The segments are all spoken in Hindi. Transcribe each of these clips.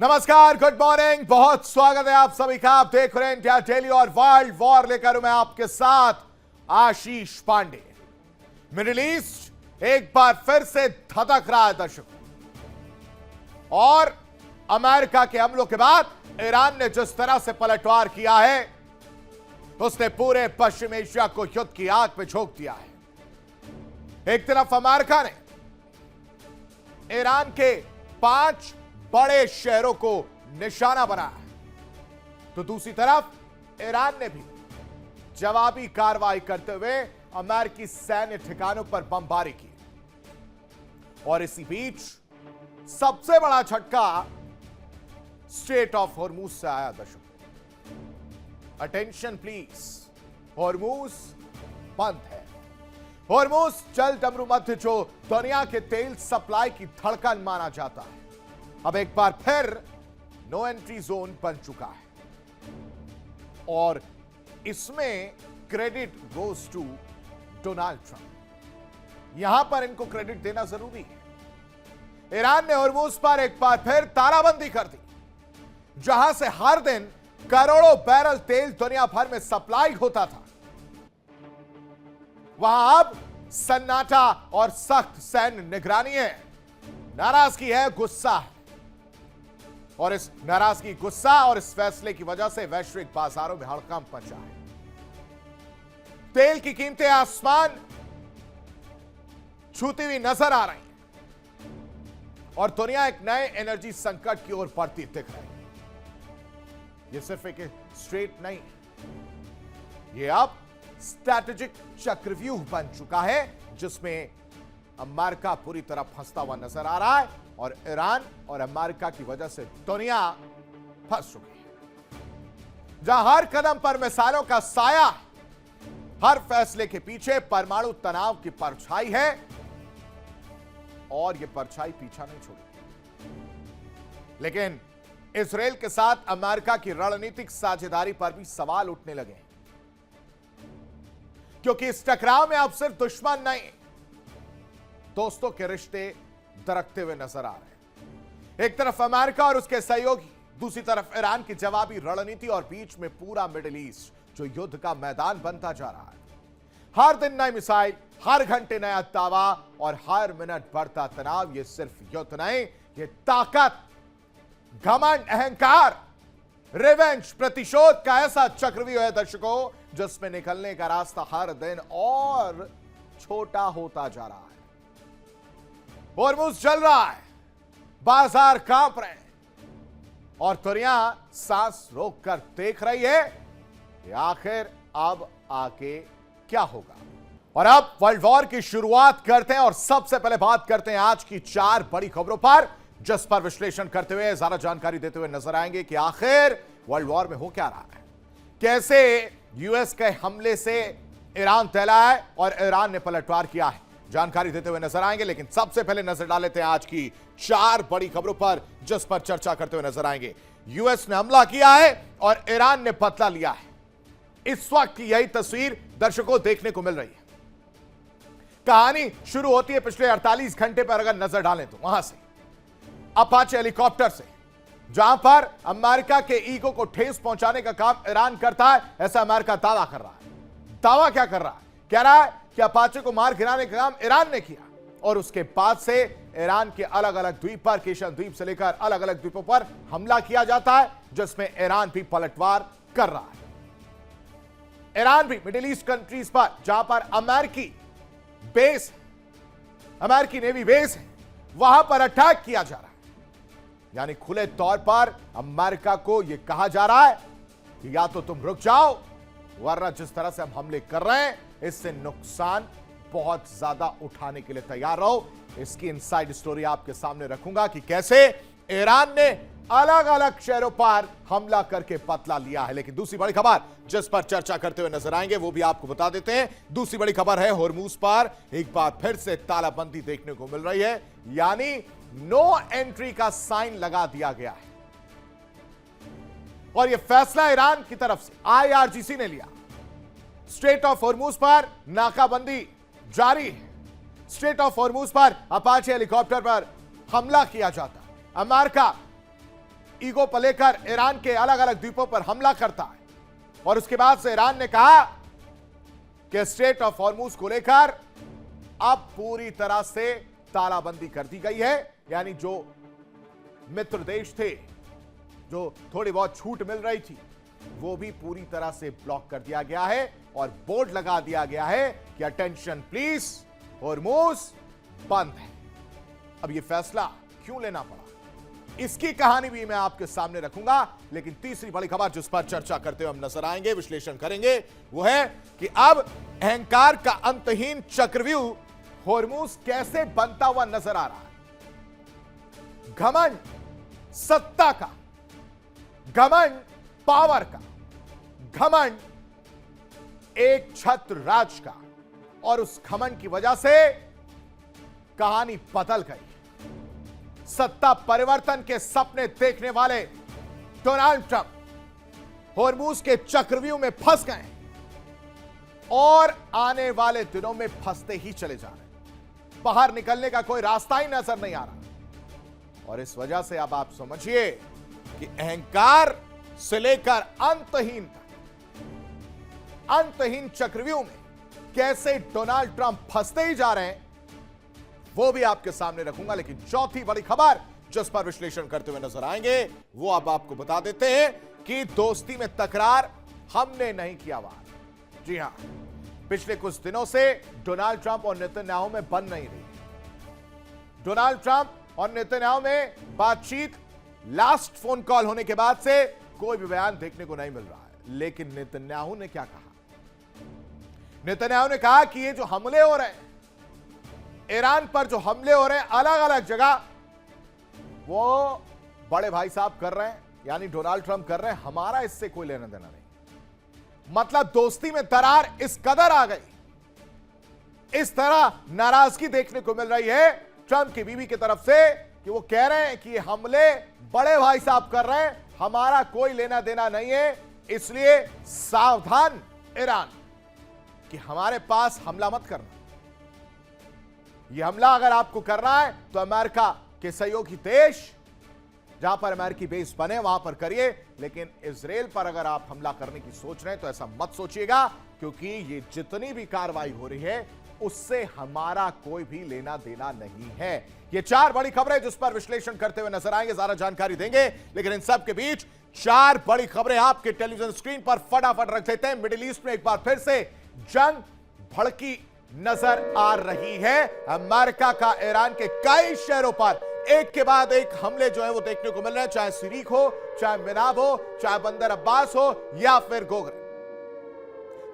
नमस्कार, गुड मॉर्निंग, बहुत स्वागत है आप सभी का। आप देख रहे हैं इंडिया डेली और वर्ल्ड वॉर लेकर मैं आपके साथ आशीष पांडे। मिडिल ईस्ट एक बार फिर से धधक रहा है दर्शकों, और अमेरिका के हमलों के बाद ईरान ने जिस तरह से पलटवार किया है उसने पूरे पश्चिम एशिया को युद्ध की आग में झोंक दिया है। एक तरफ अमेरिका ने ईरान के 5 बड़े शहरों को निशाना बनाया, तो दूसरी तरफ ईरान ने भी जवाबी कार्रवाई करते हुए अमेरिकी सैन्य ठिकानों पर बमबारी की। और इसी बीच सबसे बड़ा झटका स्ट्रेट ऑफ हॉर्मूज से आया दर्शकों। अटेंशन प्लीज, हॉर्मूज बंद है। हॉर्मूज जल डमरू मध्य जो दुनिया के तेल सप्लाई की धड़कन माना जाता है, अब एक बार फिर नो एंट्री जोन बन चुका है, और इसमें credit goes to Donald Trump. यहां पर इनको क्रेडिट देना जरूरी है। ईरान ने हॉर्मूज पर एक बार फिर तालाबंदी कर दी, जहां से हर दिन करोड़ों बैरल तेल दुनिया भर में सप्लाई होता था। वहां अब सन्नाटा और सख्त सैन्य निगरानी है। नाराजगी है, गुस्सा है, और इस नाराजगी, गुस्सा और इस फैसले की वजह से वैश्विक बाजारों में हड़कंप मचा है। तेल की कीमतें आसमान छूती हुई नजर आ रही हैं, और दुनिया एक नए एनर्जी संकट की ओर बढ़ती दिख रही है। यह सिर्फ एक स्ट्रेट नहीं है, यह अब स्ट्रैटेजिक चक्रव्यूह बन चुका है, जिसमें अमेरिका पूरी तरह फंसता हुआ नजर आ रहा है, और ईरान और अमेरिका की वजह से दुनिया फंस चुकी है। जहां हर कदम पर मिसाइलों का साया है, हर फैसले के पीछे परमाणु तनाव की परछाई है, और यह परछाई पीछा नहीं छोड़ी। लेकिन इजराइल के साथ अमेरिका की रणनीतिक साझेदारी पर भी सवाल उठने लगे हैं, क्योंकि इस टकराव में अब सिर्फ दुश्मन नहीं, दोस्तों के रिश्ते दरकते हुए नजर आ रहे हैं। एक तरफ अमेरिका और उसके सहयोगी, दूसरी तरफ ईरान की जवाबी रणनीति, और बीच में पूरा मिडिल ईस्ट जो युद्ध का मैदान बनता जा रहा है। हर दिन नई मिसाइल, हर घंटे नया दावा, और हर मिनट बढ़ता तनाव। यह सिर्फ युद्ध नहीं, यह ताकत, घमंड, अहंकार, रिवेंज, प्रतिशोध का ऐसा चक्रव्यूह है दर्शकों, जिसमें निकलने का रास्ता हर दिन और छोटा होता जा रहा है। हॉर्मूज चल रहा है, बाजार कांप रहे हैं, और दुनिया सांस रोककर देख रही है कि आखिर अब आगे क्या होगा। और अब वर्ल्ड वॉर की शुरुआत करते हैं, और सबसे पहले बात करते हैं आज की 4 बड़ी खबरों पर, जिस पर विश्लेषण करते हुए, ज्यादा जानकारी देते हुए नजर आएंगे कि आखिर वर्ल्ड वॉर में हो क्या रहा है, कैसे यूएस के हमले से ईरान तैला है और ईरान ने पलटवार किया है। जानकारी देते हुए नजर आएंगे, लेकिन सबसे पहले नजर डाल लेते हैं आज की 4 बड़ी खबरों पर, जिस पर चर्चा करते हुए नजर आएंगे। यूएस ने हमला किया है और ईरान ने बदला लिया है। इस वक्त की यही तस्वीर दर्शकों देखने को मिल रही है। कहानी शुरू होती है पिछले 48 घंटे पर अगर नजर डालें तो, वहां से अपाचे हेलीकॉप्टर से, जहां पर अमेरिका के ईगो को ठेस पहुंचाने का काम ईरान करता है, ऐसा अमेरिका दावा कर रहा है। दावा क्या कर रहा है? कह रहा है कि अपाचे को मार गिराने का काम ईरान ने किया, और उसके बाद से ईरान के अलग अलग द्वीप पर, केशन द्वीप से लेकर अलग अलग द्वीपों पर हमला किया जाता है, जिसमें ईरान भी पलटवार कर रहा है। ईरान भी मिडिल ईस्ट कंट्रीज पर, जहां पर अमेरिकी बेस, अमेरिकी नेवी बेस है, वहां पर अटैक किया जा रहा है। यानी खुले तौर पर अमेरिका को यह कहा जा रहा है कि या तो तुम रुक जाओ, वरना जिस तरह से हम हमले कर रहे हैं इससे नुकसान बहुत ज्यादा उठाने के लिए तैयार रहो। इसकी इनसाइड स्टोरी आपके सामने रखूंगा कि कैसे ईरान ने अलग अलग शहरों पर हमला करके बदला लिया है। लेकिन दूसरी बड़ी खबर जिस पर चर्चा करते हुए नजर आएंगे, वो भी आपको बता देते हैं। दूसरी बड़ी खबर है हॉर्मूज पर एक बार फिर से तालाबंदी देखने को मिल रही है, यानी नो एंट्री का साइन लगा दिया गया है, और यह फैसला ईरान की तरफ से आईआरजीसी ने लिया। स्ट्रेट ऑफ हॉर्मूज पर नाकाबंदी जारी है। स्ट्रेट ऑफ हॉर्मूज पर अपाचे हेलीकॉप्टर पर हमला किया जाता। अमेरिका ईगो पर लेकर ईरान के अलग अलग द्वीपों पर हमला करता है और उसके बाद से ईरान ने कहा कि स्ट्रेट ऑफ हॉर्मूज को लेकर अब पूरी तरह से तालाबंदी कर दी गई है, यानी जो मित्र देश थे, जो थोड़ी बहुत छूट मिल रही थी, वो भी पूरी तरह से ब्लॉक कर दिया गया है और बोर्ड लगा दिया गया है कि अटेंशन प्लीज, हॉर्मूज बंद है। अब यह फैसला क्यों लेना पड़ा, इसकी कहानी भी मैं आपके सामने रखूंगा, लेकिन तीसरी बड़ी खबर जिस पर चर्चा करते हुए हम नजर आएंगे, विश्लेषण करेंगे, वो है कि अब अहंकार का अंतहीन चक्रव्यूह हॉर्मूज कैसे बनता हुआ नजर आ रहा है। घमंड सत्ता का, घमंड पावर का, घमंड एक छत्र राज का, और उस घमंड की वजह से कहानी बदल गई। सत्ता परिवर्तन के सपने देखने वाले डोनाल्ड ट्रंप हॉर्मूज के चक्रव्यूह में फंस गए और आने वाले दिनों में फंसते ही चले जा रहे हैं। बाहर निकलने का कोई रास्ता ही नजर नहीं आ रहा, और इस वजह से अब आप समझिए कि अहंकार से लेकर अंतहीन चक्रव्यूह में कैसे डोनाल्ड ट्रंप फंसते ही जा रहे हैं, वो भी आपके सामने रखूंगा। लेकिन चौथी बड़ी खबर जिस पर विश्लेषण करते हुए नजर आएंगे, वो अब आपको बता देते हैं कि दोस्ती में तकरार हमने नहीं किया बात। जी हां, पिछले कुछ दिनों से डोनाल्ड ट्रंप और नेतन्याहू में बन नहीं रही। डोनाल्ड ट्रंप और नेतन्याहू में बातचीत लास्ट फोन कॉल होने के बाद से कोई भी बयान देखने को नहीं मिल रहा है। लेकिन नेतन्याहू ने क्या कहा? नेतन्याहू ने कहा कि ये जो हमले हो रहे हैं, ईरान पर जो हमले हो रहे हैं अलग अलग जगह, वो बड़े भाई साहब कर रहे हैं, यानी डोनाल्ड ट्रंप कर रहे हैं, हमारा इससे कोई लेना देना नहीं। मतलब दोस्ती में दरार इस कदर आ गई, इस तरह नाराजगी देखने को मिल रही है ट्रंप की बीवी की तरफ से कि वो कह रहे हैं कि हमले बड़े भाई साहब कर रहे हैं, हमारा कोई लेना देना नहीं है, इसलिए सावधान ईरान कि हमारे पास हमला मत करना। यह हमला अगर आपको करना है तो अमेरिका के सहयोगी देश जहां पर अमेरिकी बेस बने वहां पर करिए, लेकिन इजराइल पर अगर आप हमला करने की सोच रहे हैं तो ऐसा मत सोचिएगा, क्योंकि ये जितनी भी कार्रवाई हो रही है उससे हमारा कोई भी लेना देना नहीं है। ये चार बड़ी खबरें जिस पर विश्लेषण करते हुए नजर आएंगे, ज्यादा जानकारी देंगे, लेकिन इन सब के बीच चार बड़ी खबरें आपके टेलीविजन स्क्रीन पर फटाफट रख देते हैं। मिडिल ईस्ट में एक बार फिर से जंग भड़की नजर आ रही है। अमेरिका का ईरान के कई शहरों पर एक के बाद एक हमले जो है वो देखने को मिल रहे हैं, चाहे सिरीक हो, चाहे मिनाब हो, चाहे बंदर अब्बास हो, या फिर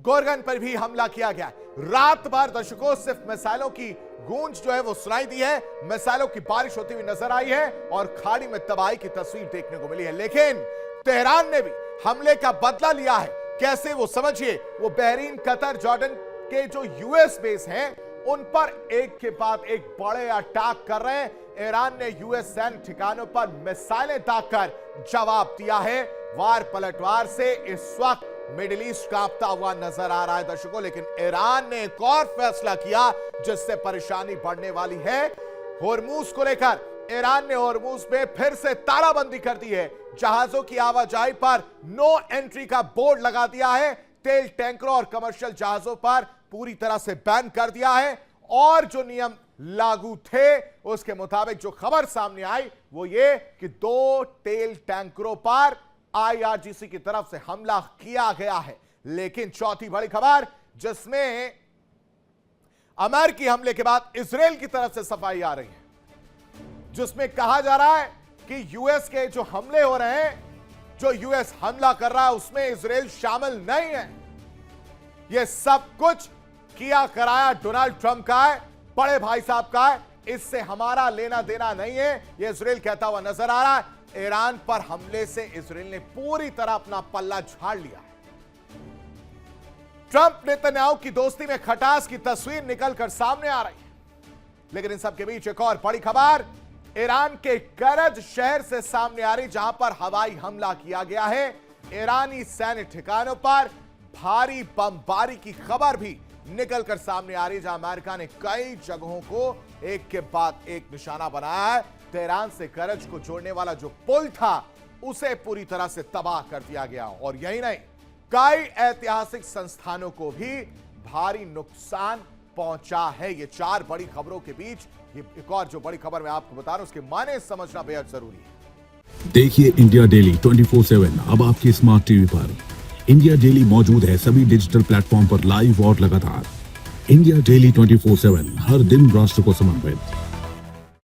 गोरगन पर भी हमला किया गया है। रात भर दशकों सिर्फ मिसाइलों की गूंज जो है वो सुनाई दी है, मिसाइलों की बारिश होती हुई नजर आई है और खाड़ी में तबाही की तस्वीर देखने को मिली है। लेकिन तेहरान ने भी हमले का बदला लिया है। कैसे, वो समझिए। वो बहरीन, कतर, जॉर्डन के जो यूएस बेस हैं उन पर एक के बाद एक बड़े अटैक कर रहे हैं। ईरान ने यूएस सैन्य ठिकानों पर मिसाइलें दागकर जवाब दिया है। वार पलटवार से इस वक्त मिडिल ईस्ट कांपता हुआ नजर आ रहा है दर्शकों, लेकिन ईरान ने एक और फैसला किया जिससे परेशानी बढ़ने वाली है। हॉर्मूज को लेकर ईरान ने हॉर्मूज में फिर से तालाबंदी कर दी है। जहाजों की आवाजाही पर नो एंट्री का बोर्ड लगा दिया है। तेल टैंकरों और कमर्शियल जहाजों पर पूरी तरह से बैन कर दिया है। और जो नियम लागू थे उसके मुताबिक जो खबर सामने आई वो ये कि 2 तेल टैंकरों पर आईआरजीसी की तरफ से हमला किया गया है। लेकिन चौथी बड़ी खबर जिसमें अमेरिकी हमले के बाद इजराइल की तरफ से सफाई आ रही है, जिसमें कहा जा रहा है कि यूएस के जो हमले हो रहे हैं, जो यूएस हमला कर रहा है उसमें इजराइल शामिल नहीं है। यह सब कुछ किया कराया डोनाल्ड ट्रंप का है, बड़े भाई साहब का है, इससे हमारा लेना देना नहीं है, यह इजराइल कहता हुआ नजर आ रहा है। ईरान पर हमले से इजराइल ने पूरी तरह अपना पल्ला झाड़ लिया है। ट्रंप नेतन्याहू की दोस्ती में खटास की तस्वीर निकलकर सामने आ रही है। लेकिन इन सब के बीच एक और बड़ी खबर ईरान के करज शहर से सामने आ रही, जहां पर हवाई हमला किया गया है। ईरानी सैन्य ठिकानों पर भारी बमबारी की खबर भी निकलकर सामने आ रही है, जहां अमेरिका ने कई जगहों को एक के बाद एक निशाना बनाया है। तेहरान से करज को जोड़ने वाला जो पुल था उसे पूरी तरह से तबाह कर दिया गया। और यही नहीं, कई ऐतिहासिक संस्थानों को भी भारी नुकसान पहुंचा है। ये 4 बड़ी खबरों के बीच ये एक और जो बड़ी खबर मैं आपको बता रहा हूं, उसके माने समझना बेहद जरूरी है। देखिए इंडिया डेली 24/7 अब आपके स्मार्ट टीवी पर। इंडिया डेली मौजूद है सभी डिजिटल प्लेटफॉर्म पर लाइव और लगातार। इंडिया डेली 24/7 हर दिन राष्ट्र को समर्पित।